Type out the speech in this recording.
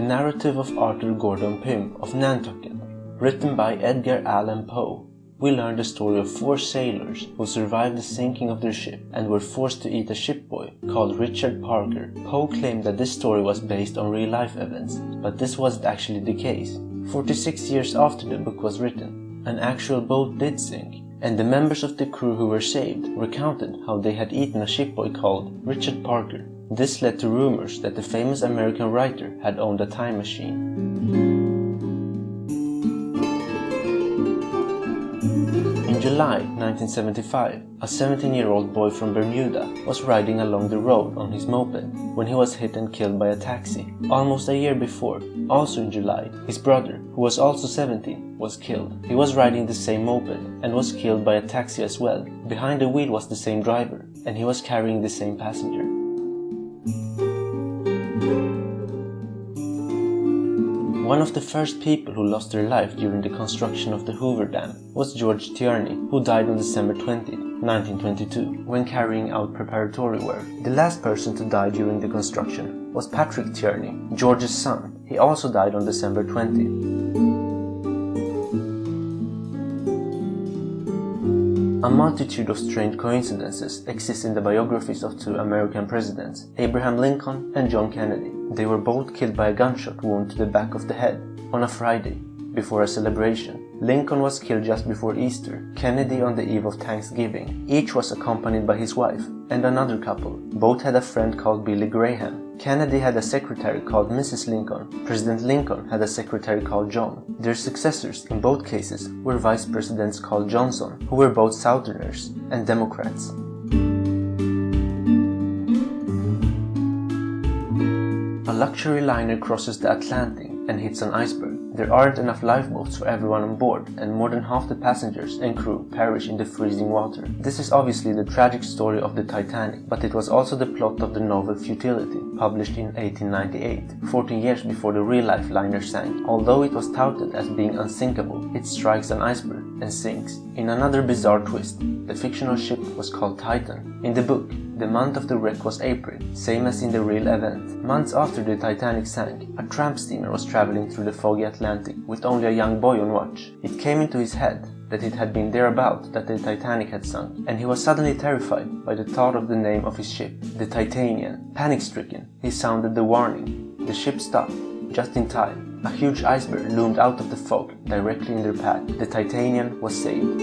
narrative of Arthur Gordon Pym of Nantucket, written by Edgar Allan Poe. We learn the story of 4 sailors who survived the sinking of their ship and were forced to eat a shipboy called Richard Parker. Poe claimed that this story was based on real-life events, but this wasn't actually the case. 46 years after the book was written, an actual boat did sink, and the members of the crew who were saved recounted how they had eaten a shipboy called Richard Parker. This led to rumors that the famous American writer had owned a time machine. In July 1975, a 17-year-old boy from Bermuda was riding along the road on his moped when he was hit and killed by a taxi. Almost a year before, also in July, his brother, who was also 17, was killed. He was riding the same moped and was killed by a taxi as well. Behind the wheel was the same driver, and he was carrying the same passenger. One of the first people who lost their life during the construction of the Hoover Dam was George Tierney, who died on December 20, 1922, when carrying out preparatory work. The last person to die during the construction was Patrick Tierney, George's son. He also died on December 20. A multitude of strange coincidences exist in the biographies of 2 American presidents, Abraham Lincoln and John Kennedy. They were both killed by a gunshot wound to the back of the head on a Friday, before a celebration. Lincoln was killed just before Easter, Kennedy on the eve of Thanksgiving. Each was accompanied by his wife and another couple. Both had a friend called Billy Graham. Kennedy had a secretary called Mrs. Lincoln. President Lincoln had a secretary called John. Their successors in both cases were vice presidents called Johnson, who were both Southerners and Democrats. A luxury liner crosses the Atlantic and hits an iceberg. There aren't enough lifeboats for everyone on board, and more than half the passengers and crew perish in the freezing water. This is obviously the tragic story of the Titanic, but it was also the plot of the novel Futility, published in 1898, 14 years before the real-life liner sank. Although it was touted as being unsinkable, it strikes an iceberg and sinks. In another bizarre twist, the fictional ship was called Titan. In the book, the month of the wreck was April, same as in the real event. Months after the Titanic sank, a tramp steamer was traveling through the foggy Atlantic with only a young boy on watch. It came into his head that it had been thereabout that the Titanic had sunk, and he was suddenly terrified by the thought of the name of his ship, the Titanian. Panic-stricken, he sounded the warning. The ship stopped, just in time. A huge iceberg loomed out of the fog directly in their path. The Titanian was saved.